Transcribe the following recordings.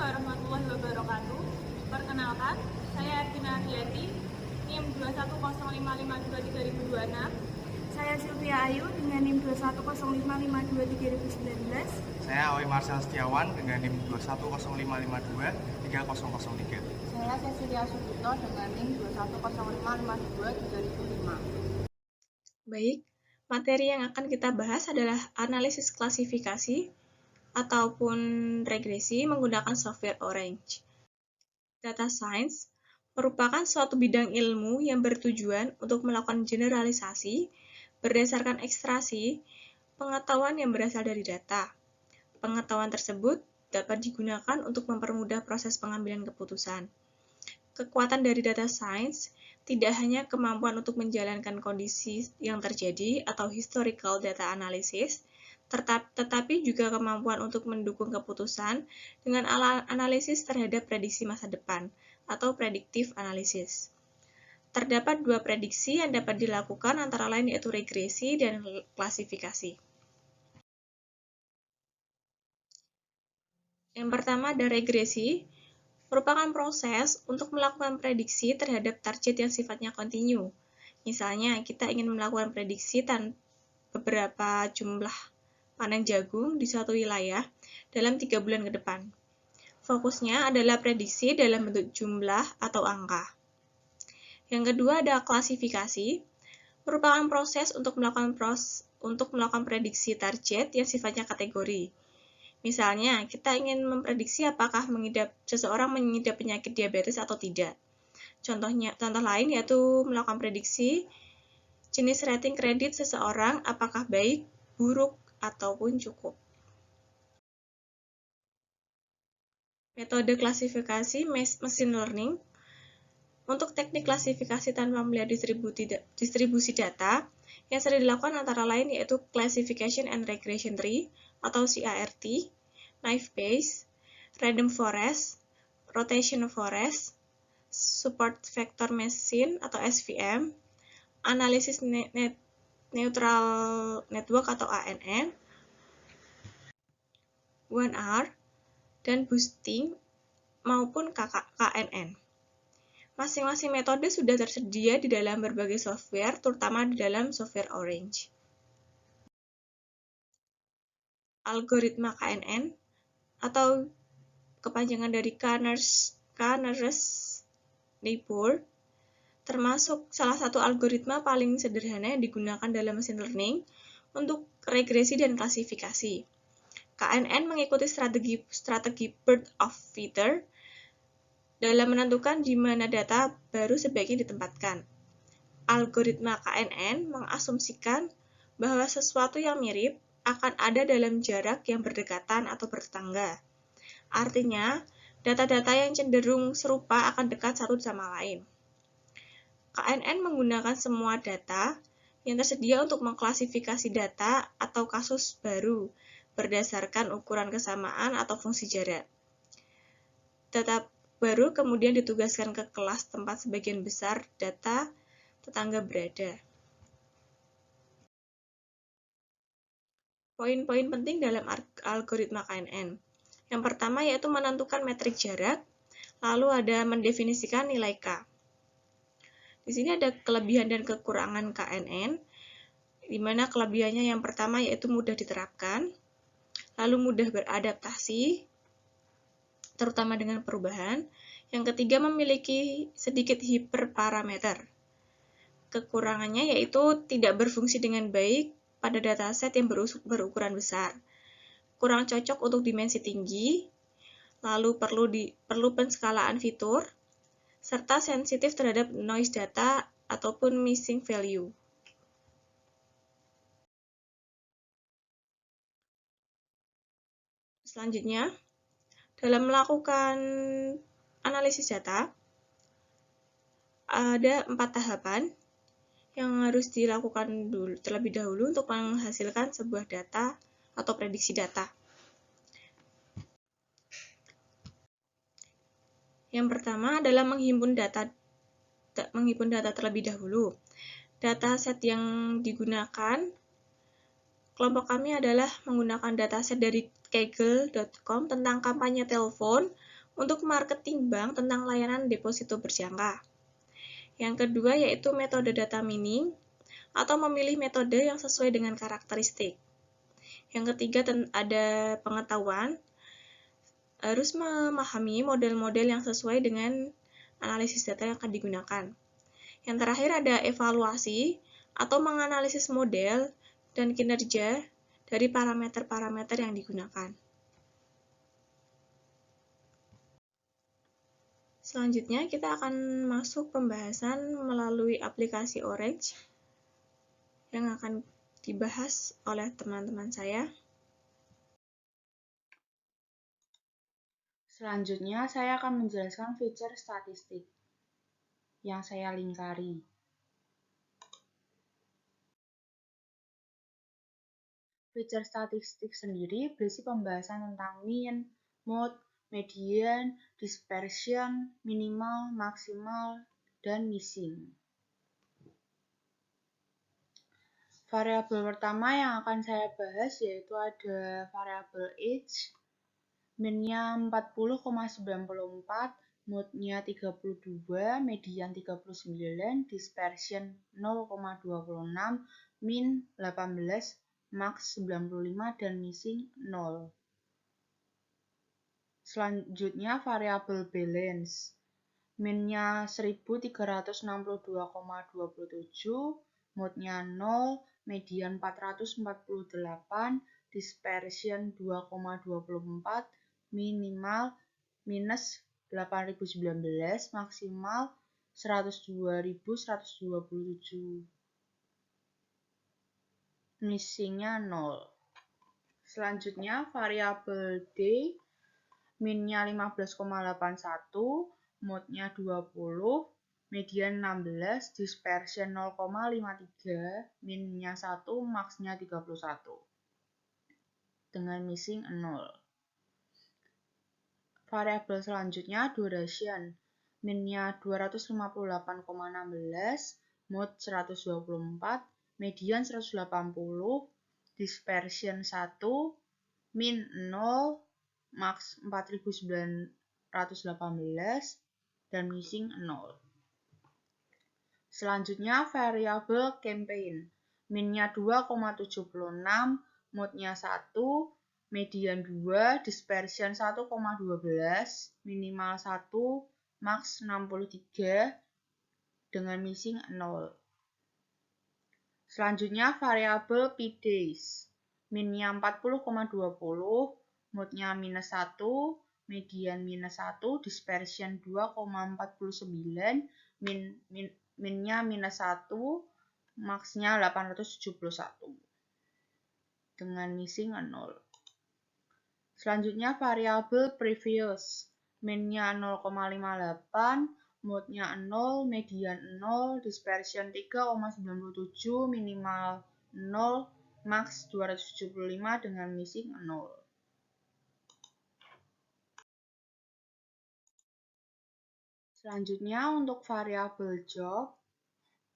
warahmatullahi wabarakatuh. Perkenalkan, saya Ervina Ardiati, NIM 2105552 Saya Sylvia Ayu dengan NIM 2105552 Saya Awi Marcel Setiawan dengan NIM 2105523 Saya Cecilia Sugito dengan NIM 2105552 Baik, materi yang akan kita bahas adalah analisis klasifikasi ataupun regresi menggunakan software Orange. Data science merupakan suatu bidang ilmu yang bertujuan untuk melakukan generalisasi berdasarkan ekstraksi pengetahuan yang berasal dari data. Pengetahuan tersebut dapat digunakan untuk mempermudah proses pengambilan keputusan. Kekuatan dari data science tidak hanya kemampuan untuk menjalankan kondisi yang terjadi atau historical data analysis, tetapi juga kemampuan untuk mendukung keputusan dengan analisis terhadap prediksi masa depan atau predictive analysis. Terdapat dua prediksi yang dapat dilakukan antara lain yaitu regresi dan klasifikasi. Yang pertama ada regresi, merupakan proses untuk melakukan prediksi terhadap target yang sifatnya kontinu. Misalnya, kita ingin melakukan prediksi beberapa jumlah panen jagung di suatu wilayah dalam 3 bulan ke depan. Fokusnya adalah prediksi dalam bentuk jumlah atau angka. Yang kedua ada klasifikasi, merupakan proses untuk melakukan prediksi target yang sifatnya kategori. Misalnya, kita ingin memprediksi apakah seseorang mengidap penyakit diabetes atau tidak. Contoh lain yaitu melakukan prediksi jenis rating kredit seseorang apakah baik, buruk, ataupun cukup. Metode klasifikasi machine learning. Untuk teknik klasifikasi tanpa melihat distribusi data, yang sering dilakukan antara lain yaitu Classification and Regression Tree atau CART, Naive Bayes, Random Forest, Rotation Forest, Support Vector Machine atau SVM, Analisis Neutral Network atau ANN, 1R, dan Boosting maupun KNN. Masing-masing metode sudah tersedia di dalam berbagai software, terutama di dalam software Orange. Algoritma KNN atau kepanjangan dari K-nearest neighbor, termasuk salah satu algoritma paling sederhana yang digunakan dalam machine learning untuk regresi dan klasifikasi. KNN mengikuti strategi bird of feather dalam menentukan di mana data baru sebaiknya ditempatkan. Algoritma KNN mengasumsikan bahwa sesuatu yang mirip akan ada dalam jarak yang berdekatan atau bertetangga. Artinya, data-data yang cenderung serupa akan dekat satu sama lain. KNN menggunakan semua data yang tersedia untuk mengklasifikasi data atau kasus baru berdasarkan ukuran kesamaan atau fungsi jarak. Data baru kemudian ditugaskan ke kelas tempat sebagian besar data tetangga berada. Poin-poin penting dalam algoritma KNN. Yang pertama yaitu menentukan metrik jarak, lalu ada mendefinisikan nilai K. Di sini ada kelebihan dan kekurangan KNN, di mana kelebihannya yang pertama yaitu mudah diterapkan, lalu mudah beradaptasi, terutama dengan perubahan. Yang ketiga memiliki sedikit hiperparameter. Kekurangannya yaitu tidak berfungsi dengan baik pada dataset yang berukuran besar. Kurang cocok untuk dimensi tinggi, lalu perlu penskalaan fitur, serta sensitif terhadap noise data ataupun missing value. Selanjutnya, dalam melakukan analisis data, ada 4 tahapan yang harus dilakukan terlebih dahulu untuk menghasilkan sebuah data atau prediksi data. Yang pertama adalah menghimpun data terlebih dahulu. Dataset yang digunakan, kelompok kami adalah menggunakan dataset dari kaggle.com tentang kampanye telepon untuk marketing bank tentang layanan deposito berjangka. Yang kedua yaitu metode data mining atau memilih metode yang sesuai dengan karakteristik. Yang ketiga ada pengetahuan, harus memahami model-model yang sesuai dengan analisis data yang akan digunakan. Yang terakhir ada evaluasi atau menganalisis model dan kinerja dari parameter-parameter yang digunakan. Selanjutnya kita akan masuk pembahasan melalui aplikasi Orange yang akan dibahas oleh teman-teman saya. Selanjutnya, saya akan menjelaskan fitur statistik yang saya lingkari. Fitur statistik sendiri berisi pembahasan tentang mean, mode, median, dispersion, minimal, maksimal, dan missing. Variabel pertama yang akan saya bahas yaitu ada variabel age, min-nya 40,94, mode-nya 32, median 39, dispersion 0,26, min 18, max 95, dan missing 0. Selanjutnya variabel balance, min-nya 1362,27, mode-nya 0, median 448, dispersion 2,24, minimal minus 8019, maksimal 102.127. Missingnya 0. Selanjutnya variabel D, min-nya 15,81, mode-nya 20, median 16, dispersion 0,53, min-nya 1, max-nya 31. Dengan missing 0. Variabel selanjutnya duration, min-nya 258,16, mode 124, median 180, dispersion 1, min 0, max 4918, dan missing 0. Selanjutnya variabel campaign, min-nya 2,76, mode-nya 1, median 2, dispersion 1,12, minimal 1, max 63, dengan missing 0. Selanjutnya variabel pdays, min-nya 40,20, mode-nya minus 1, median minus 1, dispersion 2,49, min-nya minus 1, max-nya 871, dengan missing 0. Selanjutnya variabel previous, min-nya 0,58, mode-nya 0, median 0, dispersion 3,97, minimal 0, max 275, dengan missing 0. Selanjutnya untuk variabel job,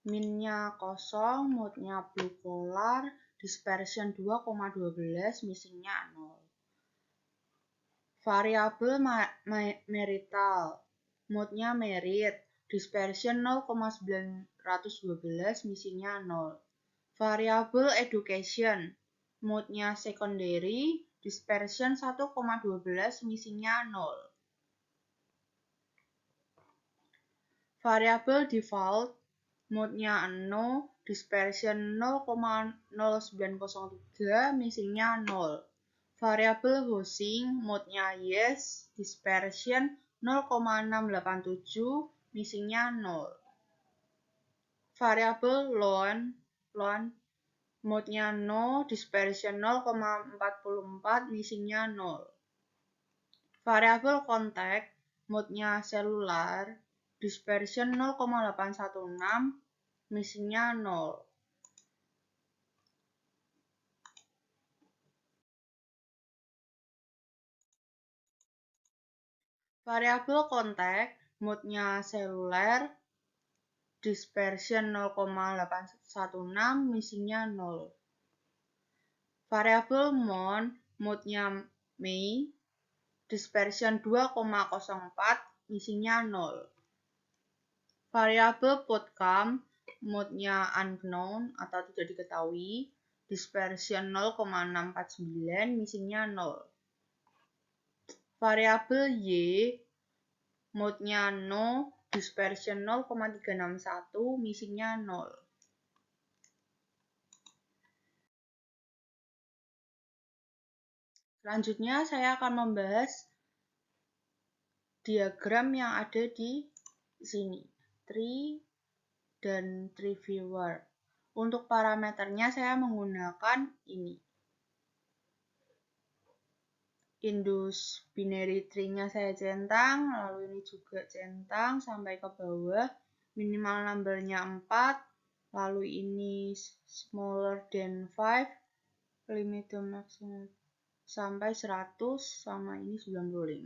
min-nya 0, mode-nya blue collar, dispersion 2,12, missing-nya 0. Variabel marital, mode-nya merit, dispersion 0,912, missing-nya 0. Variabel education, mode-nya secondary, dispersion 1,12, missing-nya 0. Variabel default, mode-nya no, dispersion 0,0903, missing-nya 0. Variabel housing, mode-nya yes, dispersion 0,687, missing-nya 0. Variabel loan, mode-nya no, dispersion 0,44, missing-nya 0. Variabel contact, mode-nya cellular, dispersion 0,816, missing-nya 0. Variabel contact, mode-nya seluler, dispersion 0,816, missing-nya 0. Variabel mode, mode-nya May, dispersion 2,04, missingnya 0. Variabel PODCAM, mode-nya unknown atau tidak diketahui, dispersion 0,649, missingnya 0. Variabel Y, mode-nya no, dispersion 0,361, missingnya 0. Selanjutnya saya akan membahas diagram yang ada di sini, tree dan tree viewer. Untuk parameternya saya menggunakan ini. Indus binary tree-nya saya centang, lalu ini juga centang sampai ke bawah. Minimal number-nya 4, lalu ini smaller than 5, limit to maximum sampai 100, sama ini 95.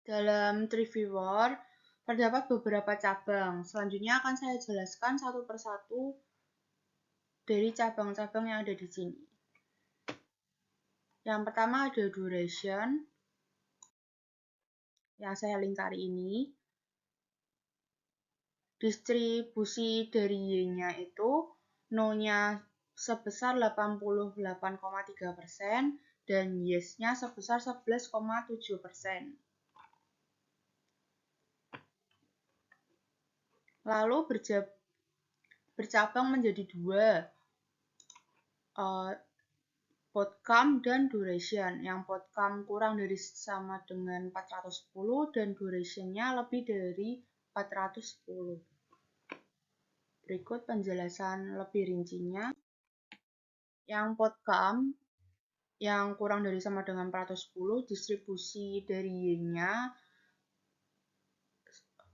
Dalam tree viewer, terdapat beberapa cabang. Selanjutnya akan saya jelaskan satu persatu dari cabang-cabang yang ada di sini. Yang pertama ada duration, yang saya lingkari ini. Distribusi dari Y-nya itu, No-nya sebesar 88,3% dan Yes-nya sebesar 11,7%. Lalu bercabang menjadi dua, PODCAM dan duration. Yang PODCAM kurang dari sama dengan 410 dan duration-nya lebih dari 410. Berikut penjelasan lebih rincinya. Yang PODCAM yang kurang dari sama dengan 410, distribusi dari Y-nya,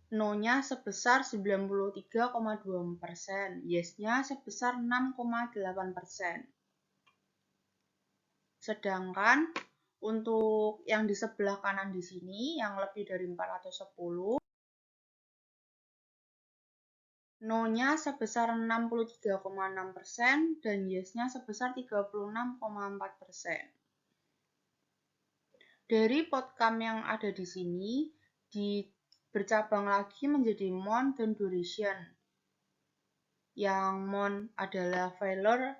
No-nya sebesar 93,2%, Yes-nya sebesar 6,8%. Sedangkan untuk yang di sebelah kanan di sini, yang lebih dari 410, No-nya sebesar 63,6% dan Yes-nya sebesar 36,4%. Dari PODCAM yang ada di sini, bercabang lagi menjadi mon dan duration. Yang mon adalah failure,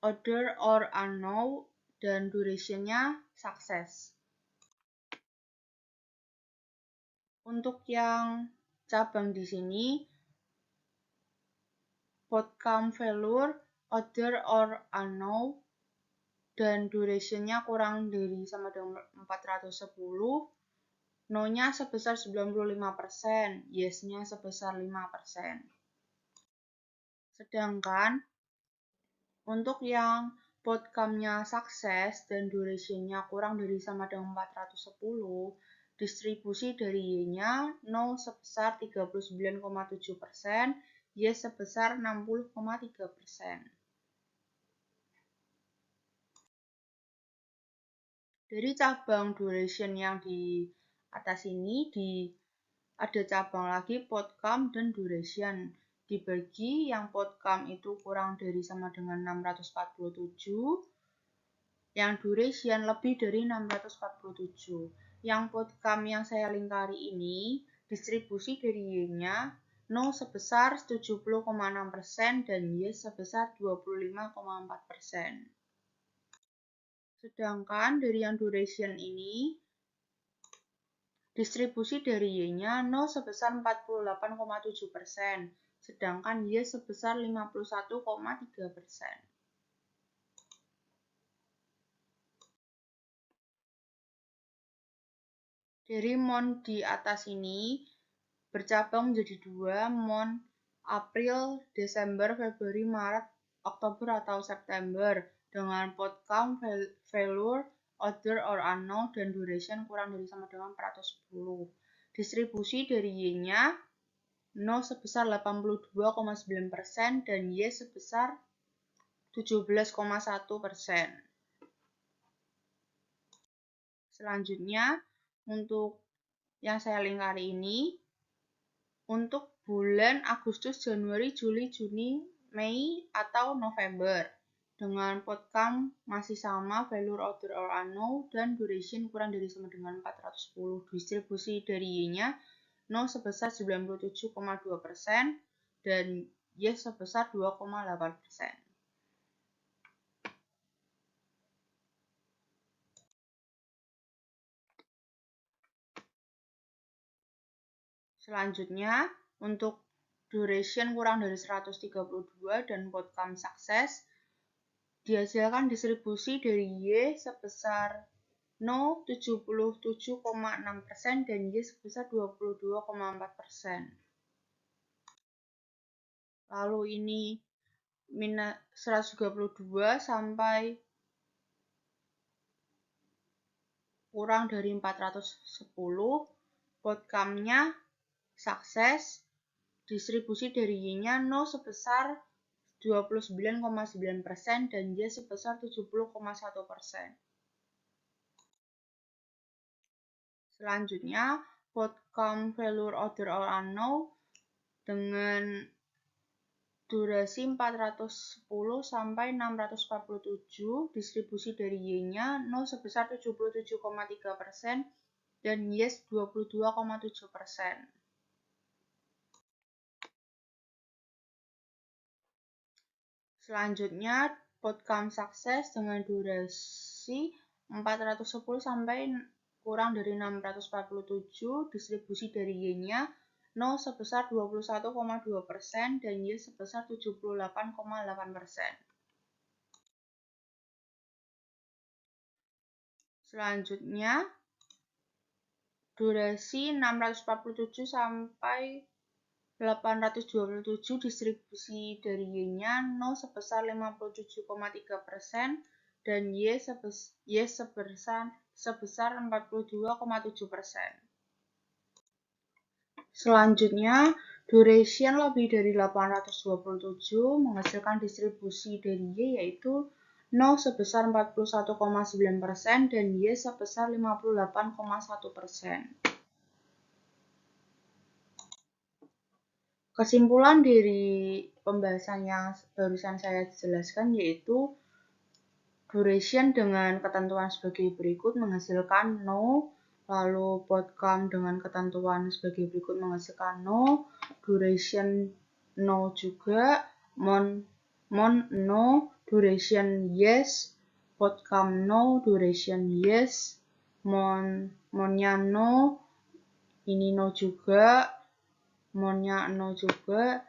order or unknown, dan duration-nya success. Untuk yang cabang di sini, PODCAM failure, order or unknown, dan duration-nya kurang dari sama dengan 410, No-nya sebesar 95%, Yes-nya sebesar 5%. Sedangkan untuk yang PODCAM-nya sukses dan duration-nya kurang dari sama dengan 410, distribusi dari Y-nya No sebesar 39,7%, Yes sebesar 60,3%. Dari cabang duration yang di atas ini, ada cabang lagi PODCAM dan duration. Dibagi yang PODCAM itu kurang dari sama dengan 647, yang duration lebih dari 647. Yang PODCAM yang saya lingkari ini, distribusi dari Y-nya, No sebesar 70,6% dan Yes sebesar 25,4%. Sedangkan dari yang duration ini, distribusi dari Y-nya No sebesar 48,7%, sedangkan Yes sebesar 51,3%. Dari mon di atas ini, bercabang menjadi dua, mon April, Desember, Februari, Maret, Oktober atau September, dengan PODCAM failure, order or unknown, dan duration kurang dari sama dengan 410. Distribusi dari Y-nya, No sebesar 82,9% dan Y sebesar 17,1%. Selanjutnya, untuk yang saya lingkari ini, untuk bulan Agustus, Januari, Juli, Juni, Mei, atau November. Dengan outcome masih sama, value order or unknown, dan duration kurang dari sama dengan 410. Distribusi dari Y-nya, no sebesar 97,2%, dan yes sebesar 2,8%. Selanjutnya, untuk duration kurang dari 132 dan outcome sukses, dihasilkan distribusi dari Y sebesar no 77,6% dan Y sebesar 22,4%. Lalu ini minus 132 sampai kurang dari 410, outcome-nya sukses, distribusi dari Y-nya no sebesar 29,9% dan Y sebesar 70,1%. Selanjutnya, outcome failure order or unknown dengan durasi 410 sampai 647, distribusi dari Y-nya no sebesar 77,3% dan yes 22,7%. Selanjutnya, outcome sukses dengan durasi 410 sampai kurang dari 647, distribusi dari Y-nya no sebesar 21,2% dan Y sebesar 78,8%. Selanjutnya, durasi 647 sampai 827, distribusi dari Y-nya no sebesar 57,3% dan Y sebesar 42,7%. Selanjutnya, duration lebih dari 827 menghasilkan distribusi dari Y yaitu no sebesar 41,9% dan Y sebesar 58,1%. Kesimpulan dari pembahasan yang barusan saya jelaskan yaitu duration dengan ketentuan sebagai berikut menghasilkan no, lalu outcome dengan ketentuan sebagai berikut menghasilkan no, duration no juga, mon no, duration yes, outcome no, duration yes, monnya no, ini no juga, monnya no juga,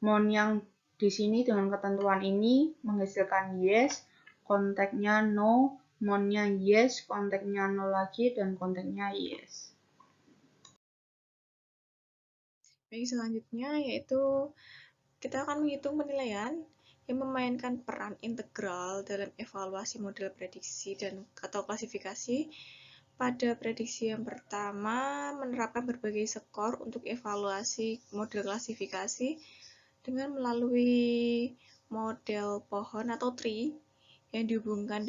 mon yang di sini dengan ketentuan ini menghasilkan yes, konteknya no, monnya yes, konteknya no lagi, dan konteknya yes. Baik, selanjutnya yaitu kita akan menghitung penilaian yang memainkan peran integral dalam evaluasi model prediksi dan atau klasifikasi. Pada prediksi yang pertama, menerapkan berbagai skor untuk evaluasi model klasifikasi dengan melalui model pohon atau tree yang dihubungkan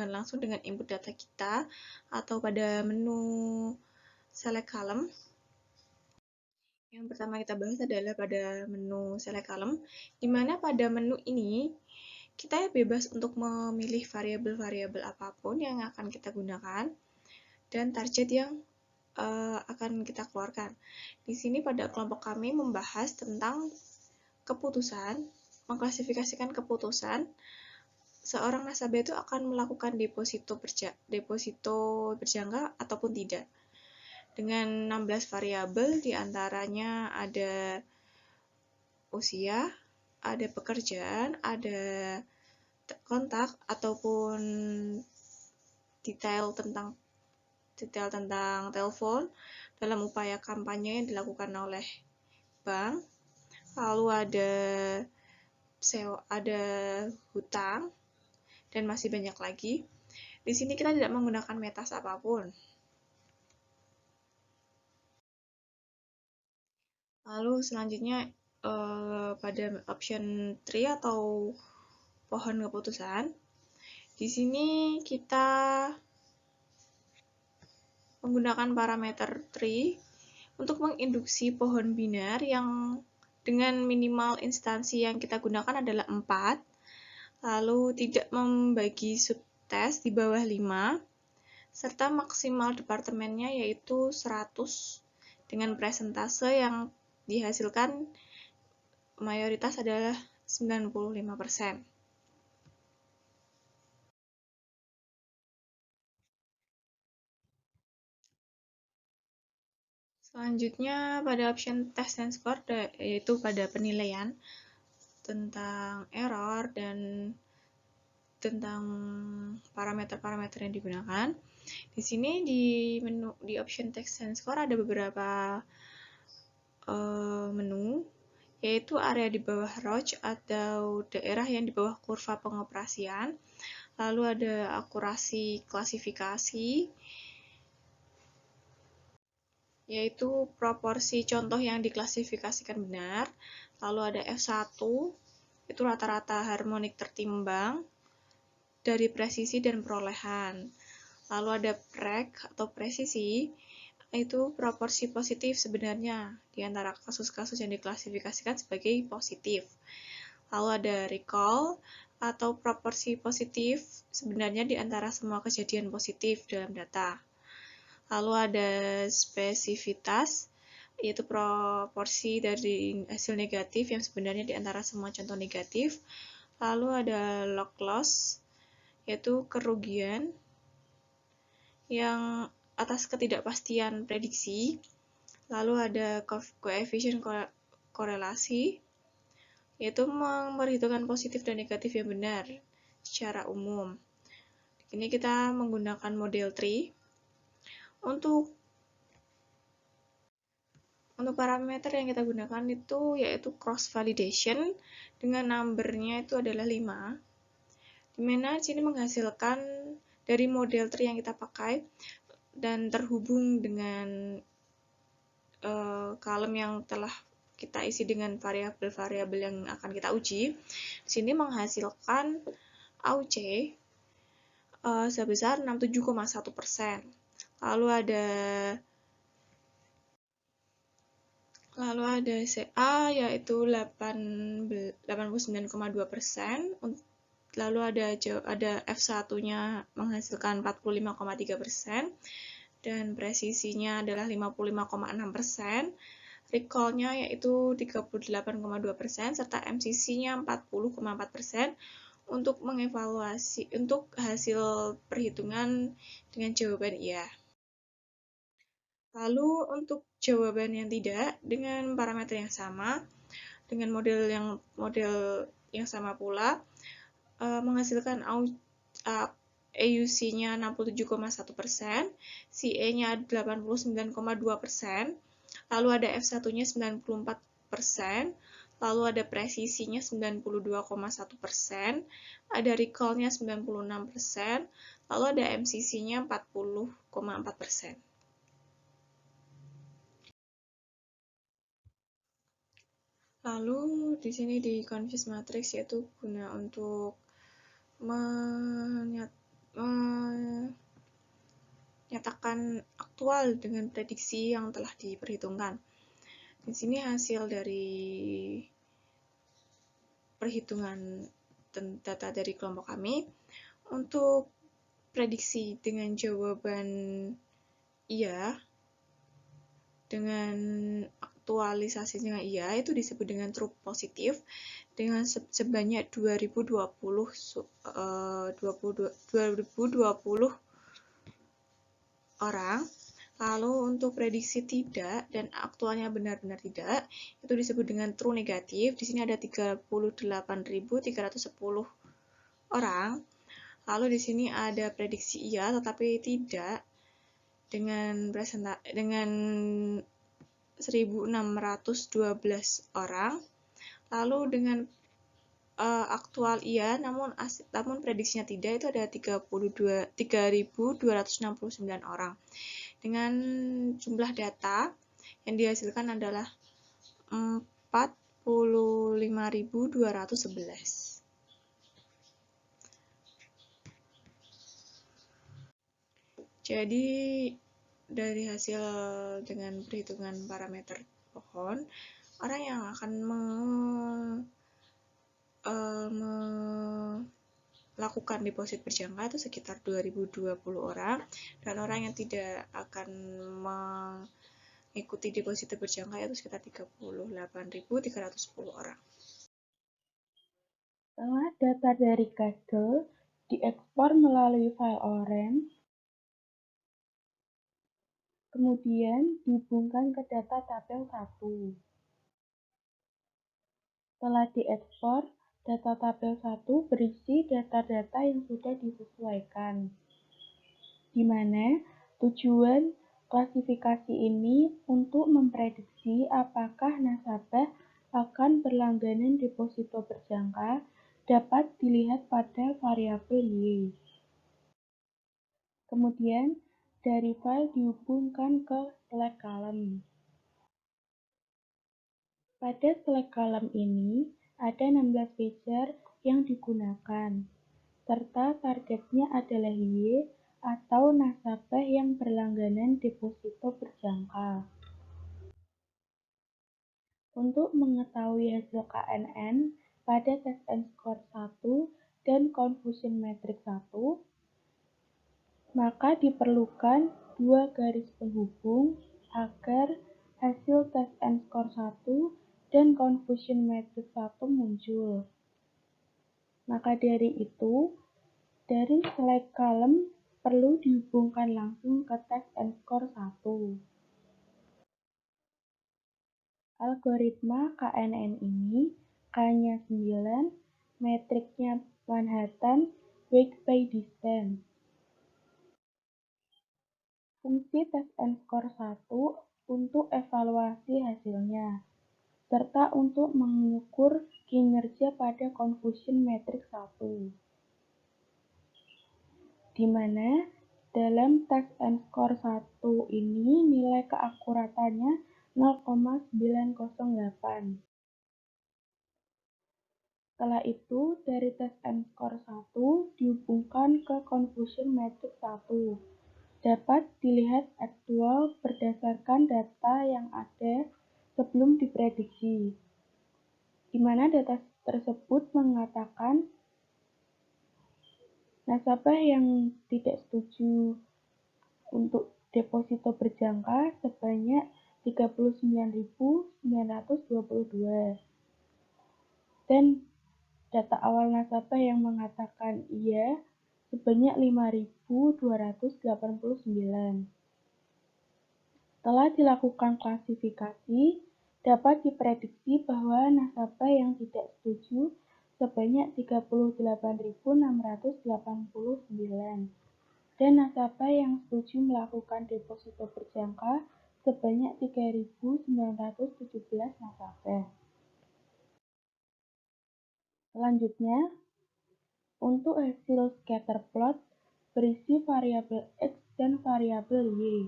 langsung dengan input data kita atau pada menu select column. Yang pertama kita bahas adalah pada menu select column, di mana pada menu ini kita bebas untuk memilih variabel-variabel apapun yang akan kita gunakan dan target yang akan kita keluarkan. Di sini pada kelompok kami membahas tentang keputusan, mengklasifikasikan keputusan seorang nasabah itu akan melakukan deposito berjangka ataupun tidak. Dengan 16 variabel, diantaranya ada usia, ada pekerjaan, ada kontak ataupun detail tentang telepon dalam upaya kampanye yang dilakukan oleh bank. Lalu ada hutang dan masih banyak lagi. Di sini kita tidak menggunakan metas apapun. Lalu selanjutnya pada option tree atau pohon keputusan. Di sini kita menggunakan parameter tree untuk menginduksi pohon binar yang dengan minimal instansi yang kita gunakan adalah 4, lalu tidak membagi subtes di bawah 5, serta maksimal departemennya yaitu 100 dengan presentase yang dihasilkan mayoritas adalah 95%. Selanjutnya pada option test and score, yaitu pada penilaian tentang error dan tentang parameter-parameter yang digunakan. Di sini di menu di option text and score ada beberapa menu, yaitu area di bawah Roche atau daerah yang di bawah kurva pengoperasian. Lalu ada akurasi klasifikasi, yaitu proporsi contoh yang diklasifikasikan benar. Lalu ada F1, itu rata-rata harmonik tertimbang dari presisi dan perolehan. Lalu ada PREC atau presisi, itu proporsi positif sebenarnya di antara kasus-kasus yang diklasifikasikan sebagai positif. Lalu ada recall atau proporsi positif sebenarnya di antara semua kejadian positif dalam data. Lalu ada spesifitas, yaitu proporsi dari hasil negatif yang sebenarnya di antara semua contoh negatif. Lalu ada log loss, yaitu kerugian yang atas ketidakpastian prediksi. Lalu ada koefisien korelasi, yaitu memperhitungkan positif dan negatif yang benar secara umum. Ini kita menggunakan model tree. Untuk parameter yang kita gunakan itu yaitu cross validation dengan numbernya itu adalah 5, dimana sini menghasilkan dari model tree yang kita pakai dan terhubung dengan kolom yang telah kita isi dengan variabel-variabel yang akan kita uji. Di sini menghasilkan AUC sebesar 67,1%. Lalu ada CA yaitu 89,2%. Lalu ada F1-nya menghasilkan 45,3% dan presisinya adalah 55,6%. Recall-nya yaitu 38,2% serta MCC-nya 40,4% untuk mengevaluasi untuk hasil perhitungan dengan jawaban iya. Lalu untuk jawaban yang tidak dengan parameter yang sama, dengan model yang sama pula, menghasilkan AUC-nya 67,1%, CA-nya 89,2%, lalu ada F1-nya 94%, lalu ada presisinya 92,1%, ada recall-nya 96%, lalu ada MCC-nya 40,4%. Lalu di sini di confuse matrix yaitu guna untuk menyatakan aktual dengan prediksi yang telah diperhitungkan. Di sini hasil dari perhitungan data dari kelompok kami. Untuk prediksi dengan jawaban iya, dengan aktualisasinya iya, itu disebut dengan true positif dengan sebanyak 2020 orang. Lalu untuk prediksi tidak dan aktualnya benar-benar tidak, itu disebut dengan true negatif. Di sini ada 38.310 orang. Lalu di sini ada prediksi iya tetapi tidak dengan 1.612 orang. Lalu dengan aktual iya namun prediksinya tidak itu ada 3.269 orang. Dengan jumlah data yang dihasilkan adalah 45.211. Jadi dari hasil dengan perhitungan parameter pohon, orang yang akan melakukan deposit berjangka itu sekitar 2020 orang, dan orang yang tidak akan mengikuti deposito berjangka itu sekitar 38.310 orang. Setelah data dari Kaggle diekspor melalui file Orange, kemudian dihubungkan ke data tabel 1. Setelah diekspor, data tabel 1 berisi data-data yang sudah disesuaikan, di mana tujuan klasifikasi ini untuk memprediksi apakah nasabah akan berlangganan deposito berjangka dapat dilihat pada variabel Y. Kemudian, dari file dihubungkan ke select column. Pada select column ini, ada 16 feature yang digunakan, serta targetnya adalah Y atau nasabah yang berlangganan deposito berjangka. Untuk mengetahui hasil KNN pada Test and Score 1 dan Confusion Matrix 1, maka diperlukan dua garis penghubung agar hasil Test and Score 1 dan Confusion Matrix 1 muncul. Maka dari itu, dari select column perlu dihubungkan langsung ke Test and Score 1. Algoritma KNN ini K-nya 9, metriknya Manhattan, weight by distance. Fungsi Test and Score 1 untuk evaluasi hasilnya, serta untuk mengukur kinerja pada Confusion Matrix 1. Di mana dalam Test and Score 1 ini nilai keakuratannya 0,908. Setelah itu, dari Test and Score 1 dihubungkan ke Confusion Matrix 1. Dapat dilihat aktual berdasarkan data yang ada sebelum diprediksi, di mana data tersebut mengatakan nasabah yang tidak setuju untuk deposito berjangka sebanyak 39.922 dan data awal nasabah yang mengatakan iya sebanyak 5.289. Setelah dilakukan klasifikasi, dapat diprediksi bahwa nasabah yang tidak setuju sebanyak 38.689 dan nasabah yang setuju melakukan deposito berjangka sebanyak 3.917 nasabah. Selanjutnya, untuk hasil scatter plot berisi variabel X dan variabel Y,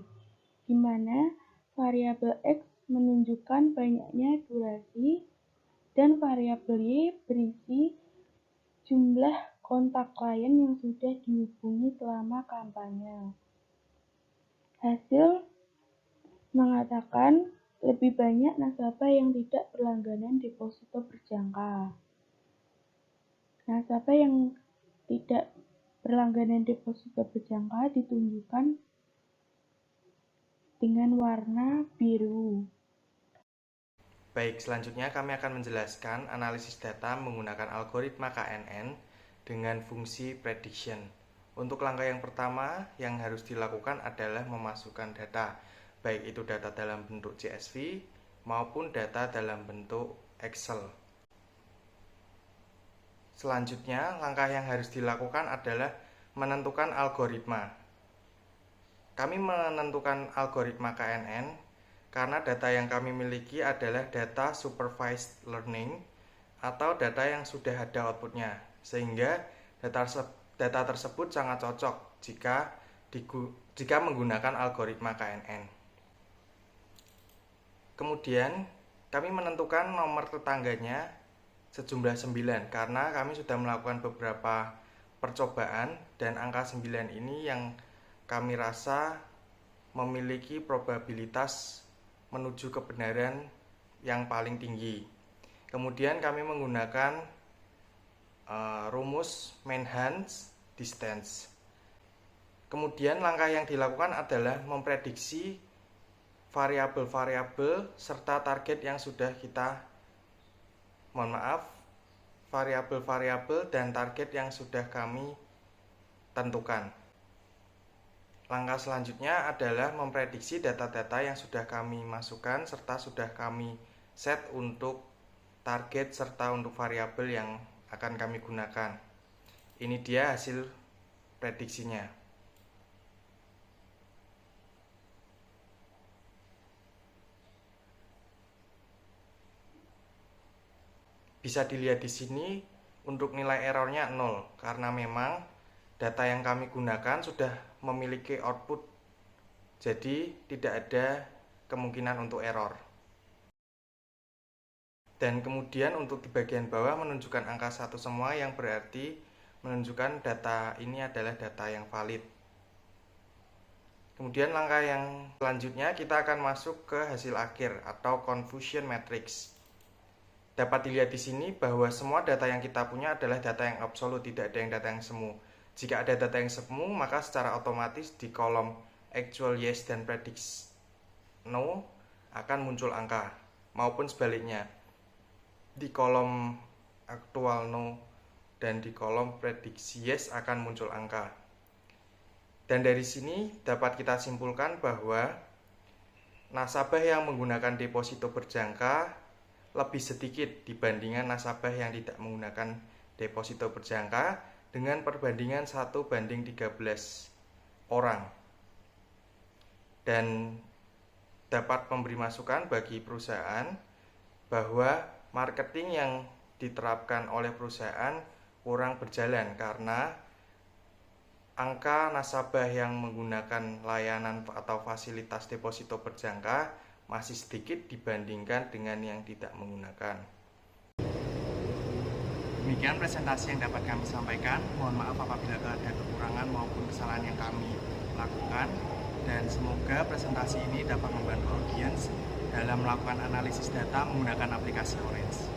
di mana variabel X menunjukkan banyaknya durasi dan variabel Y berisi jumlah kontak klien yang sudah dihubungi selama kampanye. Hasil mengatakan lebih banyak nasabah yang tidak berlangganan deposito berjangka. Nasabah yang tidak berlangganan deposito berjangka ditunjukkan dengan warna biru. Baik, selanjutnya kami akan menjelaskan analisis data menggunakan algoritma KNN dengan fungsi prediction. Untuk langkah yang pertama yang harus dilakukan adalah memasukkan data, baik itu data dalam bentuk CSV maupun data dalam bentuk Excel. Selanjutnya, langkah yang harus dilakukan adalah menentukan algoritma. Kami menentukan algoritma KNN karena data yang kami miliki adalah data supervised learning atau data yang sudah ada outputnya, sehingga data tersebut sangat cocok jika menggunakan algoritma KNN. Kemudian, kami menentukan nomor tetangganya sejumlah 9 karena kami sudah melakukan beberapa percobaan dan angka 9 ini yang kami rasa memiliki probabilitas menuju kebenaran yang paling tinggi. Kemudian kami menggunakan rumus Manhunt's distance. Kemudian langkah yang dilakukan adalah memprediksi variabel-variabel serta target yang sudah variabel-variabel dan target yang sudah kami tentukan. Langkah selanjutnya adalah memprediksi data-data yang sudah kami masukkan serta sudah kami set untuk target serta untuk variabel yang akan kami gunakan. Ini dia hasil prediksinya. Bisa dilihat di sini untuk nilai errornya 0 karena memang data yang kami gunakan sudah memiliki output, jadi tidak ada kemungkinan untuk error. Dan kemudian untuk di bagian bawah menunjukkan angka 1 semua, yang berarti menunjukkan data ini adalah data yang valid. Kemudian langkah yang selanjutnya kita akan masuk ke hasil akhir atau confusion matrix. Dapat dilihat di sini bahwa semua data yang kita punya adalah data yang absolut, tidak ada yang data yang semu. Jika ada data yang semu, maka secara otomatis di kolom actual yes dan predict no akan muncul angka, maupun sebaliknya. Di kolom actual no dan di kolom prediksi yes akan muncul angka. Dan dari sini dapat kita simpulkan bahwa nasabah yang menggunakan deposito berjangka lebih sedikit dibandingkan nasabah yang tidak menggunakan deposito berjangka dengan perbandingan 1:13 orang. Dan dapat memberi masukan bagi perusahaan bahwa marketing yang diterapkan oleh perusahaan kurang berjalan karena angka nasabah yang menggunakan layanan atau fasilitas deposito berjangka masih sedikit dibandingkan dengan yang tidak menggunakan. Demikian presentasi yang dapat kami sampaikan. Mohon maaf apabila ada kekurangan maupun kesalahan yang kami lakukan, dan semoga presentasi ini dapat membantu audiens dalam melakukan analisis data menggunakan aplikasi Orange.